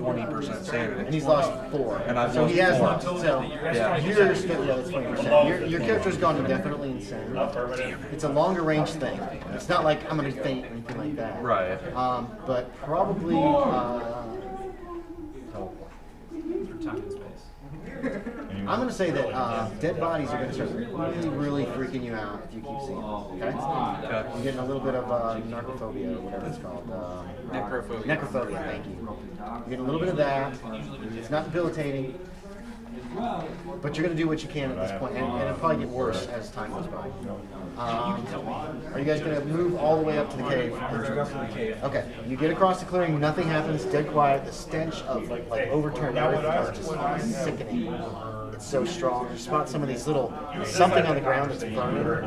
20% sanity. And he's lost 4. And I've so lost he has 4. lost. So yeah, you're still, yeah, that's 20%. Your character's gone indefinitely insane. It's a longer range thing. It's not like I'm going to faint or anything like that. Right. But probably. I'm going to say that dead bodies are going to start really, really freaking you out if you keep seeing them. Okay? You're getting a little bit of narcophobia or whatever it's called. Necrophobia. Necrophobia, thank you. You're getting a little bit of that. It's not debilitating. But you're going to do what you can at this point, and it'll probably get worse as time goes by. Are you guys going to move all the way up to the cave? Okay. You get across the clearing, nothing happens, dead quiet. The stench of like overturned earth is just sickening. It's so strong. You spot some of these little something on the ground that's burning.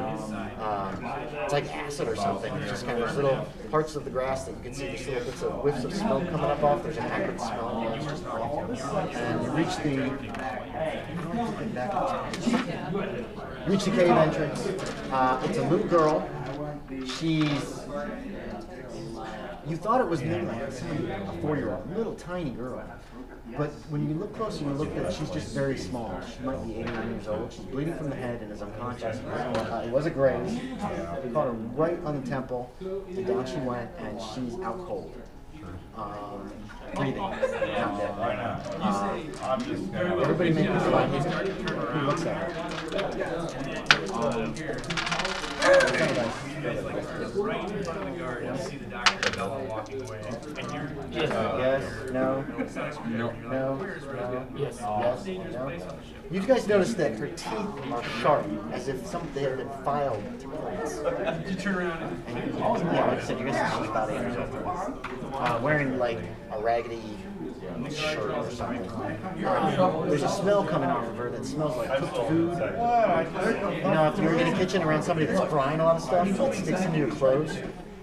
It's like acid or something. It's just kind of these little parts of the grass that you can see these little bits of whiffs of smoke coming up off. There's an acrid smell, and it's just awful. And you reach the cave entrance. It's a little girl. You thought it was maybe like a 4-year-old, little tiny girl. But when you look closer, you look at she's just very small. She might be 89 years old. She's bleeding from the head and is unconscious. It was a graze. They caught her right on the temple, and down she went, and she's out cold. Breathing, not dead. Everybody make this fine. Who looks at her? Right in front of the guard, you see the Dr. Bella walking away, and you're yes, no, yes, no. You guys notice that her teeth are sharp, as if they have been filed to points. You turn around and yeah, like I said, you guys see she's about 8 years old. Wearing like a raggedy shirt or something. There's a smell coming off of her that smells like cooked food. You know, if you're in a kitchen around somebody that's frying a lot of stuff, it sticks into your clothes.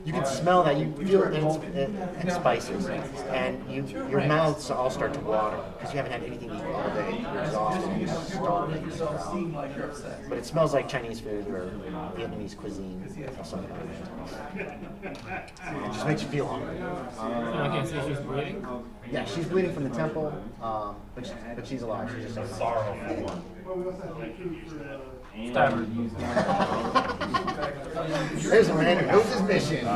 You can smell that. You feel it and spices, and your mouths all start to water because you haven't had anything to eat all day. You're exhausted. You're starving. But it smells like Chinese food or Vietnamese cuisine or something like that. It just makes you feel hungry. Okay, so she's bleeding? Yeah, she's bleeding from the temple, but she's alive. She's just sorrowful. There's a man who knows his mission.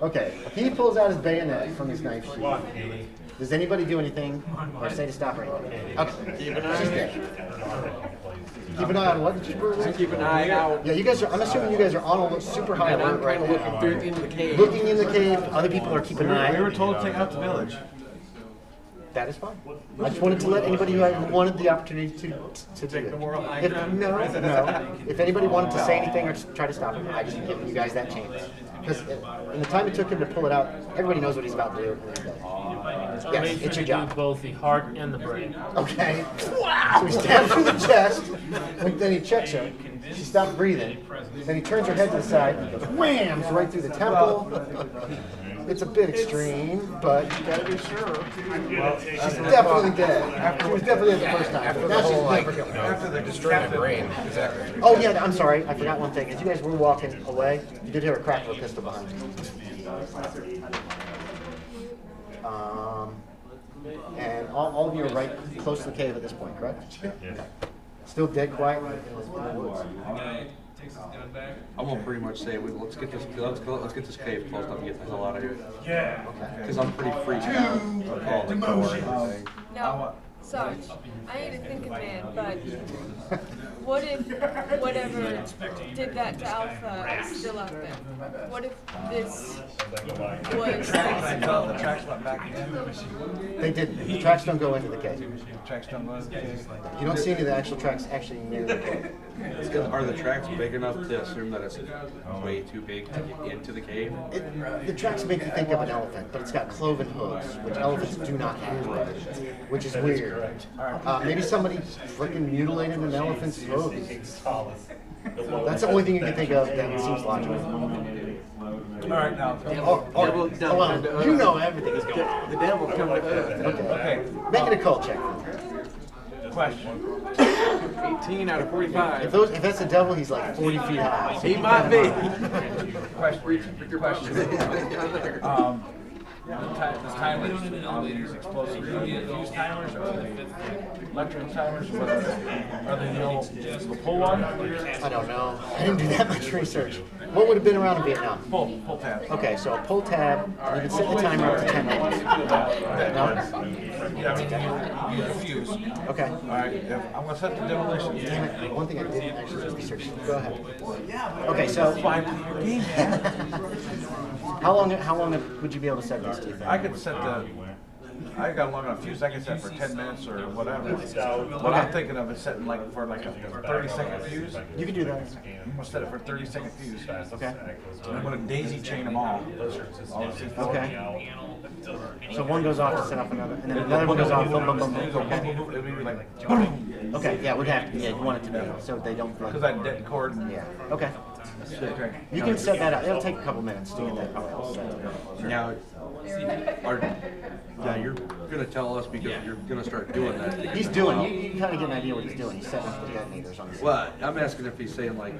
Okay, he pulls out his bayonet from his knife sheath. Does anybody do anything or say to stop her? Okay, keep an eye. Keep an eye on what? Keep an eye out. Yeah, you guys are. I'm assuming you guys are on a super high alert right now. Looking into the cave. Looking in the cave. Other people are keeping an eye. We were told to take out the village. That is fine. I just wanted to let anybody who wanted the opportunity to do it. No. If anybody wanted to say anything or try to stop him, I just give you guys that chance. Because in the time it took him to pull it out, everybody knows what he's about to do. Yes, it's your job. Both the heart and the brain. Okay. So he stabs through the chest, and then he checks her. She stops breathing. Then he turns her head to the side and goes wham! Right through the temple. It's a bit extreme, but you gotta be sure. Well, she's definitely dead. She was definitely dead the first time. Now she's never going. After the destroyed brain, exactly. Oh yeah, I'm sorry. I forgot one thing. As you guys were walking away, you did hear a crack of a pistol behind you. And all of you are right close to the cave at this point, correct? Yeah. Okay. Still dead quiet in the woods. I'm gonna pretty much say let's get this cave closed up and get the hell out of here. yeah. Because I'm pretty freaked out of all the gore and everything. No, Sarge, I ain't a thinking man, but what if whatever did that to Alpha is still out there? What if this was The tracks went back into They didn't. The tracks don't go into the cave. the tracks don't go into the cave. You don't see any of the actual tracks actually near the cave. Are the tracks big enough to assume that it's way too big to get into the cave? The tracks make you think of an elephant, but it's got cloven hooves, which elephants do not have, which is weird. Maybe somebody freaking mutilated an elephant's hooves. That's the only thing you can think of that seems logical. All right, now. You know everything is going on. The devil come to earth. Okay. Make it a cult check. Question. 18 out of 45. If that's the devil, he's like 40 feet high. He might be. Question. The timers on these explosives, are they fuse timers or are they electric timers? Or are they the pull one? I don't know. I didn't do that much research. What would have been around in Vietnam? Pull tab. Okay, so a pull tab, you can set the timer up to 10 minutes. No? Yeah, I mean, you use a fuse. Okay. All right, I'm gonna set the demolition. Damn it, one thing I didn't actually research. Go ahead. Okay, so how long would you be able to set this, do you think? I could set I got long enough fuse. I could set for 10 minutes or whatever. What I'm thinking of is setting for like a 30-second fuse. You can do that. I'm gonna set it for 30-second fuse. Okay. And I'm gonna daisy chain them all. Okay. So one goes off to set up another, and then another one goes off. Boom, boom, boom, boom. Okay. It'll be like boom. Okay. Yeah, it would have to. Yeah, you want it to be so they don't. Because I dead cord. Yeah. Okay. Okay. You can set that up. It'll take a couple minutes to get that all set up. Now, you're gonna tell us because you're gonna start doing that. He's doing. You kind of get an idea what he's doing. He's setting up the detonators on the. Well, I'm asking if he's saying like,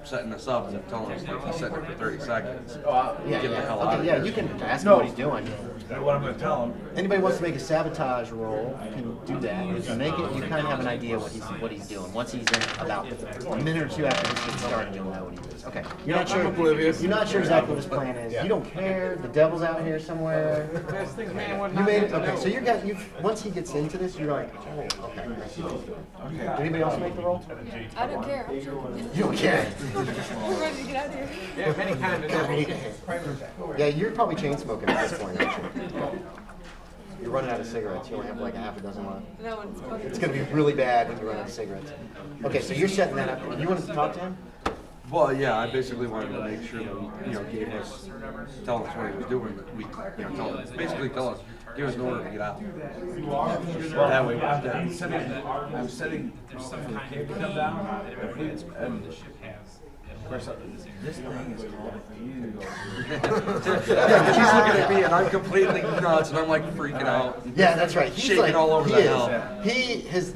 setting us up and telling us like he's setting it for 30 seconds. Yeah, Get the hell out okay, of yeah, here. you can ask him what he's doing. What I'm gonna tell him. Anybody wants to make a sabotage roll, you can do that. If you make it, you kind of have an idea what he's doing. Once he's in about a minute or two after this gets started, you'll know what he is. Okay. You're not sure. You're not sure exactly what his plan is. You don't care. The devil's out here somewhere. You made it. Okay. So once he gets into this, you're like, oh, okay. Okay. Did anybody else make the roll? I don't care. I'm joking. You don't care. We're ready to get out of here. Yeah, if any kind of Yeah, you're probably chain smoking at this point, aren't you? You're running out of cigarettes. You only have like a half a dozen left. That one's fucking. It's gonna be really bad when you run out of cigarettes. Okay, so you're setting that up. You wanted to talk to him? Well, yeah, I basically wanted to make sure that he, gave us, tell us what he was doing. That we, tell us, give us an order to get out. That way, I'm setting for the cave to come down. And of course, this thing is called a fuse. Yeah, he's looking at me and I'm completely nuts and I'm like freaking out. Yeah, that's right. He's shaking like, all over he the is. hell. His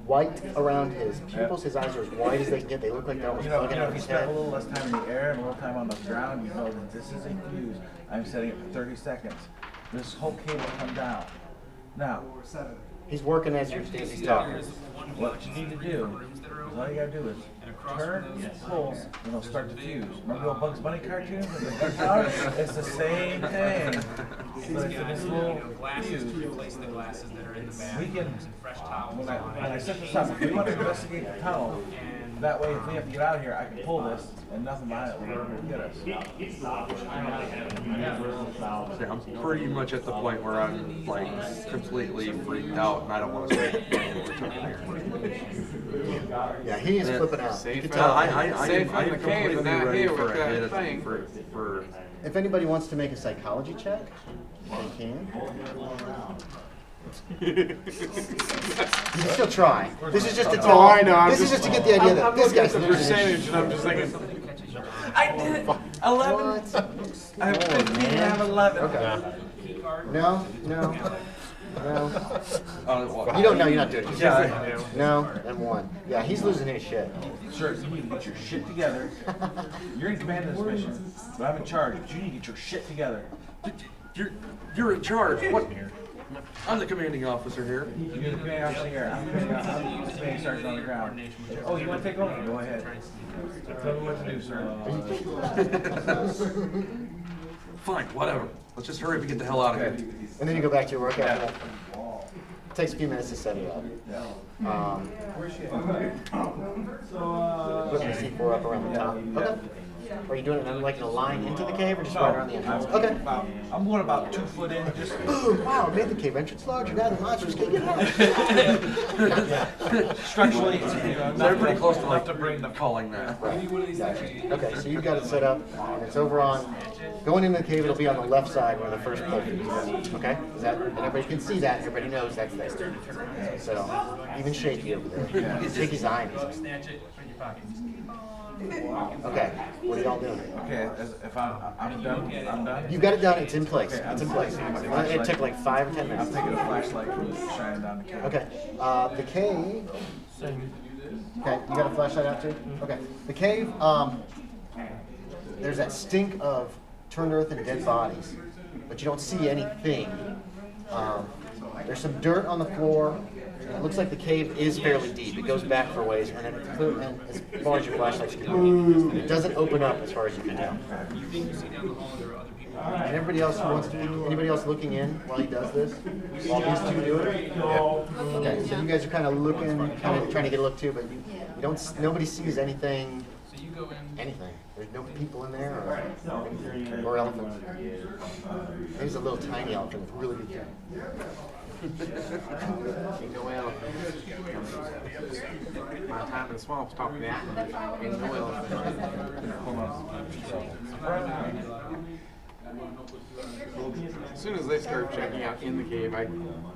white around his pupils, his eyes are as white as they can get. They look like they're almost bugging out If you his spend a head. little less time in the air and a little time on the ground, you know that this is a fuse. I'm setting it for 30 seconds. This whole cable will come down. Now, He's working as he's talking. what you need to do is all you gotta do is turn, pull, and it'll start to fuse. Remember the old Bugs Bunny cartoons? It's the same thing. But it's this little fuse. Replace the glasses that are in the bag. We can, Fresh towels. when I set this up, if we want to investigate the tunnel, that way if we have to get out of here, I can pull this and nothing behind it will ever get us. See, I'm pretty much at the point where I'm like completely freaked out and I don't want to stay here. Yeah, he is flipping out. You can No, tell. I Safe am from the cave completely and not ready here for with a hit that thing. for If anybody wants to make a psychology check, they can. You can still try. This is just to tell. Oh, I know. This is just to get the idea that I'm this looking at guy's the losing his percentage shit. and I'm just thinking, I did it! 11! I have 15 and I have 11. Okay. No. well, You don't know. You're not doing it. Yeah, No, and one. Yeah, he's losing his shit. Sir, you need to get your shit together. You're in command of this mission, but I'm in charge. But you need to get your shit together. you're in charge. What? I'm the commanding officer here. You're the commanding officer here. I'm the commanding sergeant on the ground. Oh, you want to take over? Go ahead. Tell me what to do, sir. Fine, whatever. Let's just hurry up and get the hell out of here. And then you go back to your work after that. It takes a few minutes to set it up. Putting the C4 up around the top. Okay. Are you doing it like in a line into the cave or just right around the entrance? Okay. I'm going about 2 foot in. Just Ooh, wow, it made the cave entrance larger. Now the monsters can't get out. structurally, They're pretty close to enough to bring the calling that. Gotcha. Okay, so you've got it set up, and it's over on, going into the cave, it'll be on the left side where the first pull is. Okay? Is that, and everybody can see that, everybody knows that's there. So, even shaky over there. Shaky's eyeing us. Snatch it, put it in your pocket. Okay, what are y'all doing? Okay, if I'm done, I'm done. You got it done, it's in place. It's in place. It took like 5 or 10 I'm minutes. taking a flashlight and shining down the cave. Okay, the cave. Okay, you got a flashlight out too? Okay, the cave, there's that stink of turned earth and dead bodies but you don't see anything. There's some dirt on the floor. It looks like the cave is fairly deep. It goes back for a ways, and then it's clear, and as far as your flashlight's can it doesn't open up as far as you can tell. You think you see down the hall there are other people? And everybody else who wants to, anybody else looking in while he does this? While these two do it? Okay, so you guys are kind of looking, kind of trying to get a look too, but you don't, nobody sees anything, So you go in. anything. There's no people in there or elephants. There's a little tiny elephant with really good teeth. Ain't no elephants. My time in the swamps taught me that. Ain't no elephants. As soon as they start checking out in the cave, I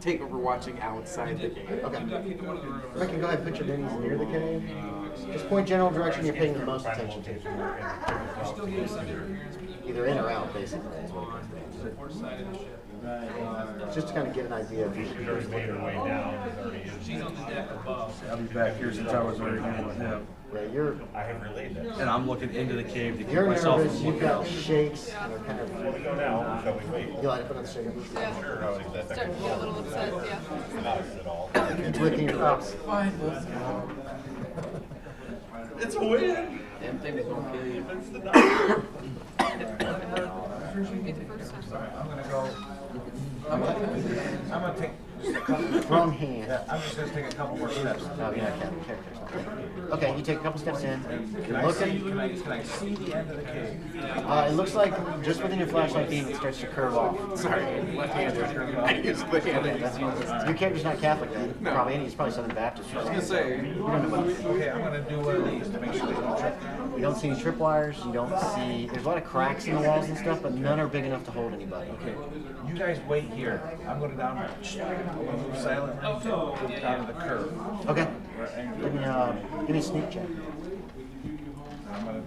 take over watching outside the cave. Okay. Rick, go ahead and put your minis near the cave. Just point general direction you're paying the most attention to. Either in or out, basically. Is what it is. Just to kind of get an idea of She's on the deck above. I'll be back here since I was already here with him. yeah, you're And I'm looking into the cave to keep you're myself nervous, from you've looking got out. shakes, and you're kind of you like to put on the shaker. Yeah. Starting to get a little upset, yeah. It's licking your lips. It's a win. Them things don't kill you. Be the first time. I'm gonna take just a couple. Wrong hand. Yeah, I'm just gonna take a couple more steps. No, you're not counting characters. Okay, you take a couple steps in. Can You're I see? looking. Can I see the end of the cave? It looks like just within your flashlight beam, it starts to curve off. Sorry, left-handed. I use the handed. Your character's not Catholic then. No. Probably, and he's probably Southern Baptist. I was gonna say, Okay, I'm gonna do one of these to make sure they don't trip. You don't see any tripwires. You don't see. There's a lot of cracks in the walls and stuff, but none are big enough to hold anybody. Okay, you guys wait here. I'm going down. I'm gonna move silently down to the curve. Okay. Give me a sneak check. I'm gonna.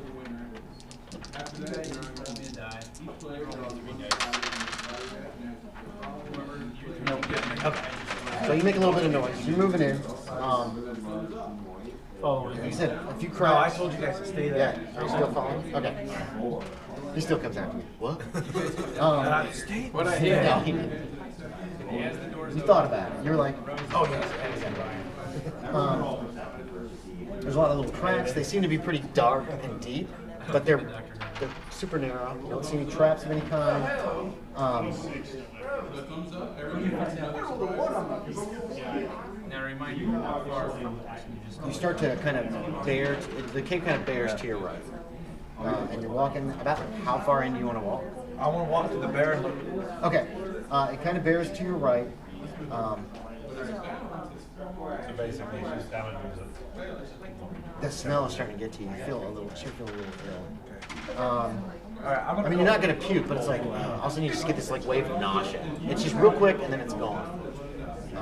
Okay. So you make a little bit of noise. You're moving in. Following. Like I said, a few No, I cracks. told you guys to stay Yeah. there. Are you still following? Okay. He still comes after you. What? Stay. What I Yeah, hit. you thought about it. You were like, oh yes. There's a lot of little cracks. They seem to be pretty dark and deep, but they're super narrow. You don't see any traps of any kind. Now remind you how far from You start to kind of bear. The cave kind of bears to your right, and you're walking. About how far in do you want to walk? I want to walk to the bear and look. Okay. It kind of bears to your right. The smell is starting to get to you. You feel a little. You feel a little ill. All right, I'm gonna. I mean, you're not gonna puke, but it's like all of a sudden you just get this like wave of nausea. It's just real quick and then it's gone. You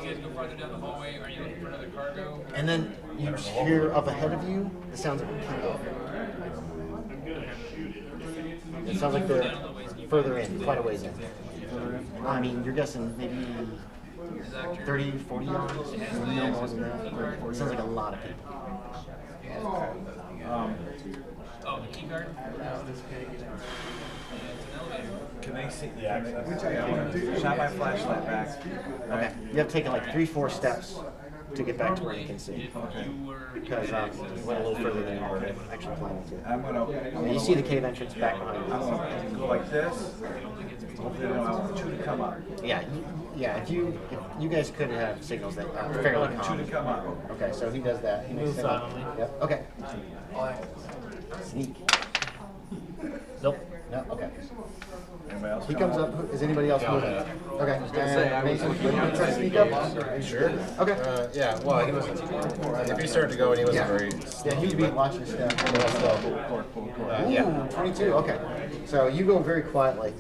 guys go farther down the hallway. Are you looking for another cargo? And then you just hear up ahead of you the sounds of a keyboard. It sounds like they're further in, quite a ways in. I mean, you're guessing maybe 30, 40 yards. No more than that. It sounds like a lot of people. Oh, the key card? Can they see? Yeah. Shot my flashlight back. Okay. You have to take like 3-4 steps to get back to where you can see. Because you went a little further than you were actually planning to. I'm gonna. And you see the cave entrance back behind I'm you. gonna go like this. Hopefully, I want two to come up. Yeah, if you guys could have signals that are fairly Two to common. come up. Okay, so he does that. He makes Move it up. silently. Yep. Okay. Sneak. Nope. No. Okay. Anybody else? He comes up. Is anybody else moving? Okay. Mason, you try to sneak up? Sure. Okay. Yeah, well, he wasn't. If he started to go and he wasn't very. Yeah, he'd be watching step. Yeah. Ooh, 22. Okay. So you go very quietly.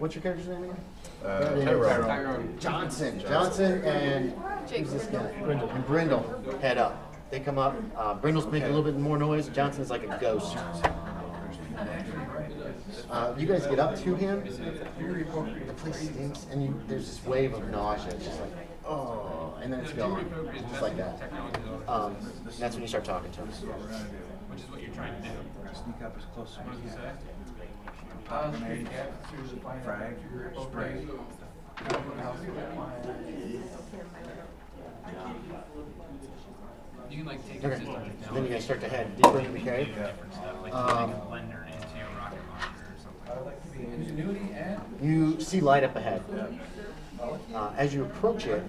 What's your character's name again? Tyrone. Johnson. Johnson and who's this guy? Brindle. And Brindle head up. They come up. Brindle's making a little bit more noise. Johnson's like a ghost. You guys get up to him. The place stinks, and there's this wave of nausea. It's just like, oh, and then it's gone, just like that. That's when you start talking to him. Which is what you're trying to do. Sneak up as close as we can. pop grenade, frag, spray. You can like take Okay. existing technology. Then you guys start to head deeper into the cave. Like Um, a blender into a rocket launcher or something. You see light up ahead. As you approach it,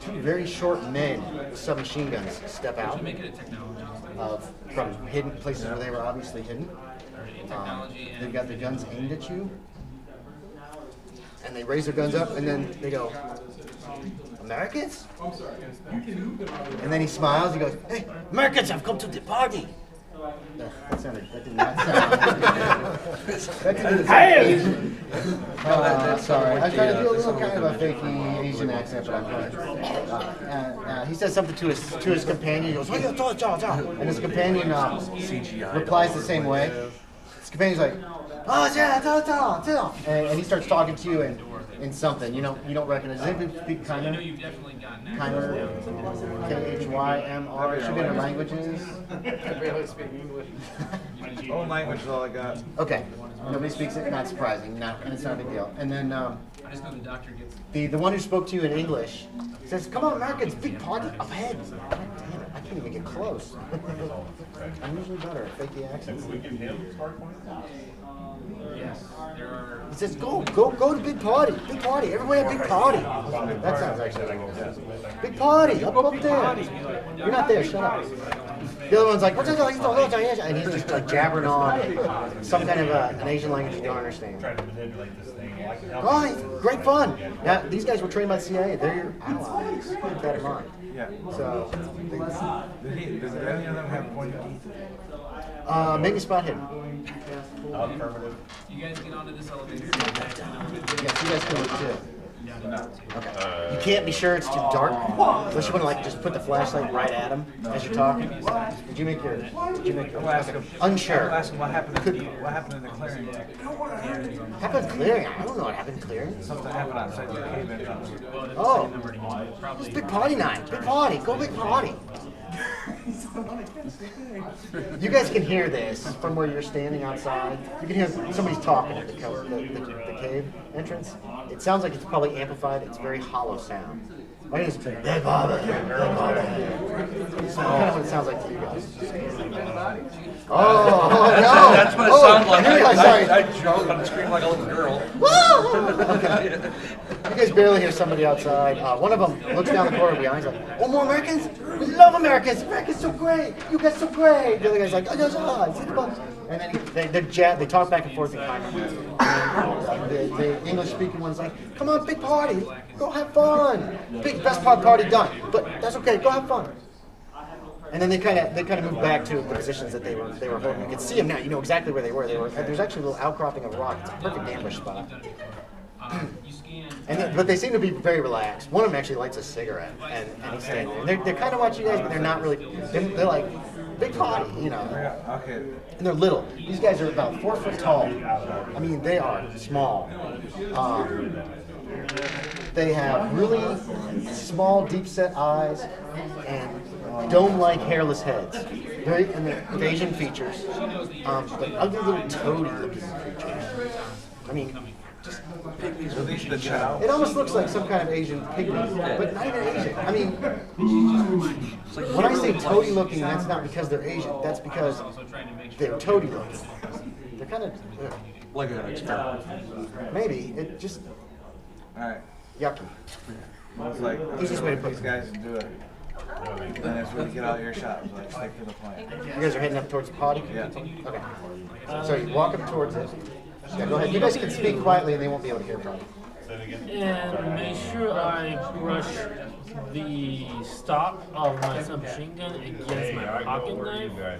two very short men with submachine guns step out Make it a technology. from hidden places where they were obviously hidden. Technology They've got their guns aimed at you, and they raise their guns up, and then they go, "Americans?" And then he smiles. He goes, "Hey, Americans have come to the party." That did not sound. That didn't sound Asian. Sorry, I tried to do a little kind of a fakey Asian accent, but I couldn't. He says something to his companion. He goes, and his companion replies the same way. His companion's like, "Oh yeah, and he starts talking to you in something you don't recognize. Does anybody speak Khmer? You've definitely gotten that. Khmer, Khymr. It should be in their languages. I barely speak English. Own language is all I got. Okay, nobody speaks it. Not surprising. And it's not a big deal. And then I just know the doctor gets. the one who spoke to you in English says, "Come on, Americans, big party up ahead." God damn it, I can't even get close. I'm usually better at fakey accents. Yes, there are. He says, "Go to big party, everybody at big party." That sounds actually like big party up there. You're not there. Shut up. The other one's like, and he's just like jabbering on some kind of an Asian language you don't understand. Oh, great fun. Yeah, these guys were trained by the CIA. They're your allies. Keep that in mind. Yeah. So, Does any of them have pointed teeth? maybe spot hidden. Affirmative. You guys get onto this elevator. Yes, you guys can look too. Okay. You can't be sure it's too dark. Unless you want to like just put the flashlight right at him as you're talking. Did you make your? I'll ask him. Unsure. I'll ask him what happened in the clearing. Happened clearing? I don't know what happened clearing. Something happened outside the cave entrance. Oh, it's big party night. Big party. Go big party. You guys can hear this from where you're standing outside. You can hear somebody's talking at the cave entrance. It sounds like it's probably amplified. It's a very hollow sound. I think it's big party. That's kind of what it sounds like to you guys. Oh no! That's what it sounds like. You guys, sorry. I drunk and scream like a little girl. Okay. You guys barely hear somebody outside. One of them looks down the corridor behind. He's like, "Oh, more Americans? We love Americans. Americans so great. You guys so great." The other guy's like, and then they talk back and forth in Khmer. The English-speaking one's like, "Come on, big party. Go have fun. Best part party done. But that's okay. Go have fun." And then they kind of move back to the positions that they were holding. You can see them now. You know exactly where they were. There's actually a little outcropping of rock. It's a perfect ambush spot. But they seem to be very relaxed. One of them actually lights a cigarette, and he's standing there. They're kind of watching you guys, but they're not really. They're like big party, you know. Okay. And they're little. These guys are about 4 foot tall. I mean, they are small. They have really small, deep-set eyes and dome-like hairless heads. With Asian features, but ugly little toady-looking creatures. I mean, Release the child. it almost looks like some kind of Asian pygmy, but not even Asian. I mean, when I say toady-looking, that's not because they're Asian. That's because they're toady-looking. They're kind of Like an experiment. maybe it just Alright. yucky. It's like, Easiest way to put these guys do it. Then as we get out of your shop, like, stick to the plan. You guys are heading up towards the party? Yeah. Okay. So you walk up towards it. Yeah, go ahead. You guys can speak quietly and they won't be able to hear from you. And make sure I brush the stock of my submachine gun against my pocket knife. Okay.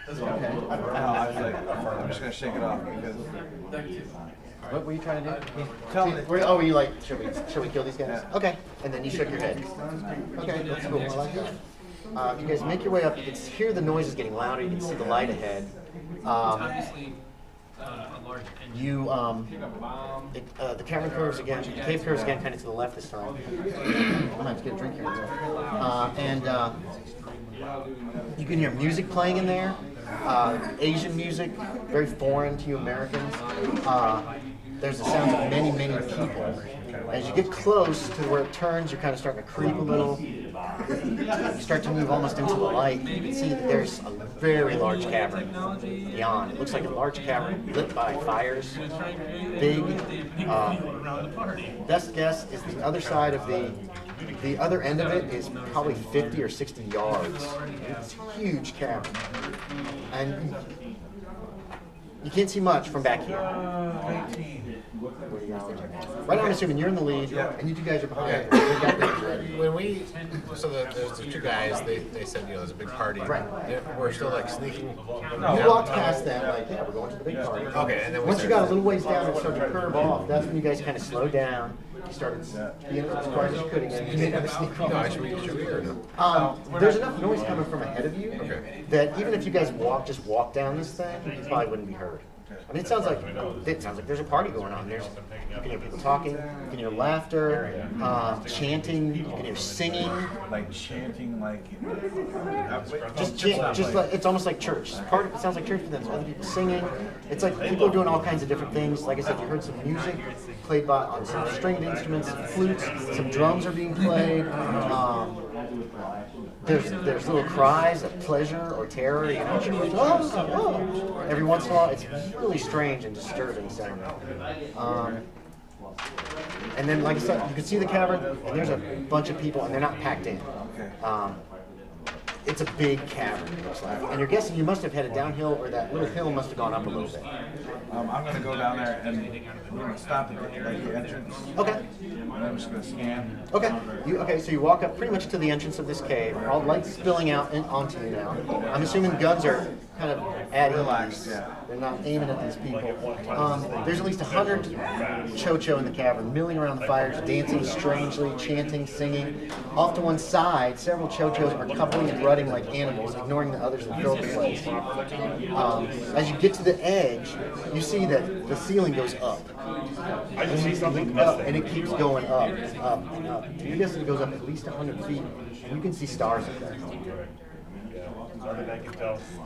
I was like, I'm just gonna shake it off because What were you trying to do? tell me. Were you like, should we kill these guys? Okay. And then you shook your head. Okay, that's cool. I like that. You guys make your way up. You can hear the noises getting louder. You can see the light ahead. Obviously, a large engine. The cavern curves again. The cave curves again, kind of to the left this time. I might have to get a drink here. And you can hear music playing in there. Asian music, very foreign to you Americans. There's the sounds of many, many people. As you get close to where it turns, you're kind of starting to creep a little. You start to move almost into the light. You can see that there's a very large cavern beyond. It looks like a large cavern lit by fires. Big. Best guess is the other side of the other end of it is probably 50 or 60 yards. It's a huge cavern. And you can't see much from back here. Right now, I'm assuming you're in the lead, and you two guys are behind. When we, there's the two guys, they said, there's a big party. Right. We're still like sneaking. You walked past them, like, yeah, we're going to the big party. Okay, and then once you got a little ways down and started to curve off, that's when you guys kind of slowed down. You started being as quiet as you could again. You didn't have a sneak off. No, should we hear or no? There's enough noise coming from ahead of you that even if you guys just walk down this thing, you probably wouldn't be heard. I mean, it sounds like there's a party going on. You can hear people talking, you can hear laughter, chanting, you can hear singing. Like chanting, like Just like it's almost like church. It sounds like church for them. It's other people singing. It's like people are doing all kinds of different things. Like I said, you heard some music played on some stringed instruments, some flutes, some drums are being played. There's little cries of pleasure or terror. You know, every once in a while, it's really strange and disturbing sound. And then, like I said, you can see the cavern, and there's a bunch of people, and they're not packed in. It's a big cavern, it looks like. And you're guessing you must have headed downhill, or that little hill must have gone up a little bit. I'm going to go down there and stop at the entrance. Okay. And I'm just going to scan. Okay. So you walk up pretty much to the entrance of this cave. All the light's spilling out onto you now. I'm assuming guns are kind of at ease. They're not aiming at these people. There's at least 100 chocho in the cavern, milling around the fires, dancing strangely, chanting, singing. Off to one side, several chochos are coupling and rutting like animals, ignoring the others that fill the place. As you get to the edge, you see that the ceiling goes up. And you look up, and it keeps going up, up, and up. You guess it goes up at least 100 feet, and you can see stars up there.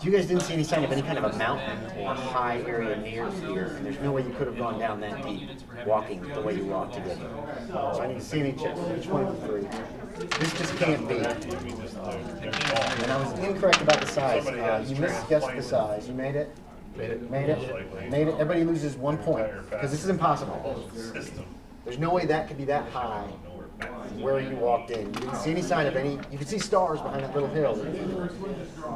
You guys didn't see any sign of any kind of a mountain or high area near here, and there's no way you could have gone down that deep walking the way you walked to get there. So I need to see any checks, each one of the three. This just can't be. And I was incorrect about the size. You misguessed the size. You made it? Made it. Everybody loses 1 point, because this is impossible. There's no way that could be that high where you walked in. You didn't see any sign of any. You could see stars behind that little hill.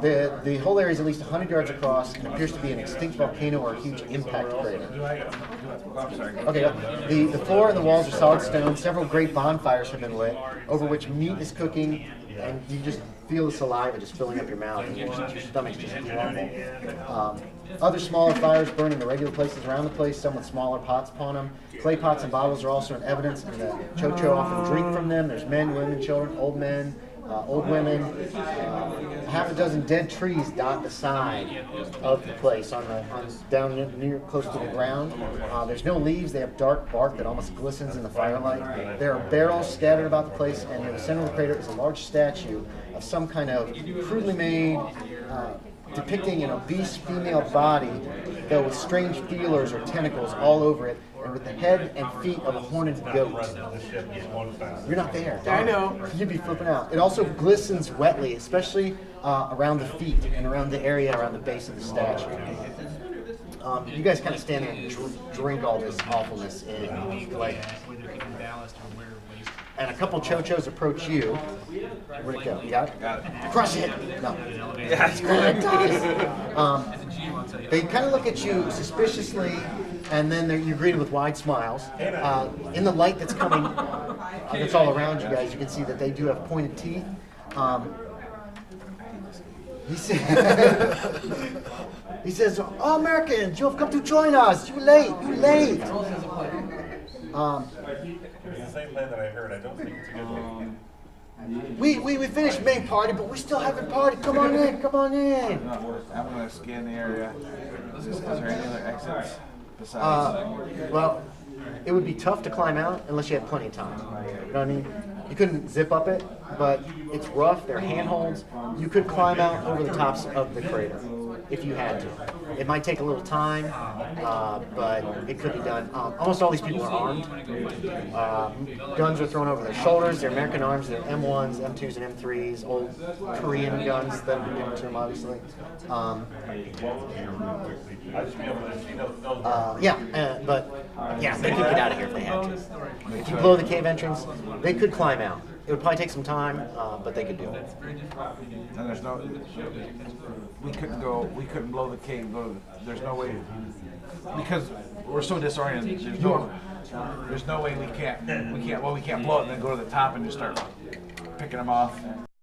The whole area is at least 100 yards across and appears to be an extinct volcano or a huge impact crater. Okay, the floor and the walls are solid stone. Several great bonfires have been lit, over which meat is cooking, and you just feel the saliva just filling up your mouth, and your stomach's just grumble. Other smaller fires burn in the regular places around the place, some with smaller pots upon them. Clay pots and bottles are also in evidence, and the chocho often drink from them. There's men, women, children, old men, old women. Half a dozen dead trees dot the side of the place down near close to the ground. There's no leaves. They have dark bark that almost glistens in the firelight. There are barrels scattered about the place, and in the center of the crater is a large statue of some kind of crudely made, depicting an obese female body, though with strange feelers or tentacles all over it, and with the head and feet of a horned goat. You're not there. I know. You'd be flipping out. It also glistens wetly, especially around the feet and around the area around the base of the statue. You guys kind of stand there and drink all this awfulness in. And a couple chochos approach you. Where'd it go? You got it? Got it. Crush it! No. Yeah, it does. They kind of look at you suspiciously, and then you're greeted with wide smiles. In the light that's coming, that's all around you guys, you can see that they do have pointed teeth. He says, "Oh, Americans, you have come to join us. You late. It's the same plan that I heard. I don't think it's a good one. We finished main party, but we still haven't party. Come on in. I'm going to scan the area. Is there any other exits besides? Well, it would be tough to climb out unless you had plenty of time. You know what I mean? You couldn't zip up it, but it's rough. There are handholds. You could climb out over the tops of the crater. if you had to. It might take a little time, but it could be done. Almost all these people are armed. Guns are thrown over their shoulders. They're American arms. They're M1s, M2s, and M3s. Old Korean guns that have been given to them, obviously. But they could get out of here if they had to. If you blow the cave entrance, they could climb out. It would probably take some time, but they could do it. And there's no, we couldn't blow the cave, there's no way, because we're so disoriented, there's no way we can't blow it and then go to the top and just start picking them off.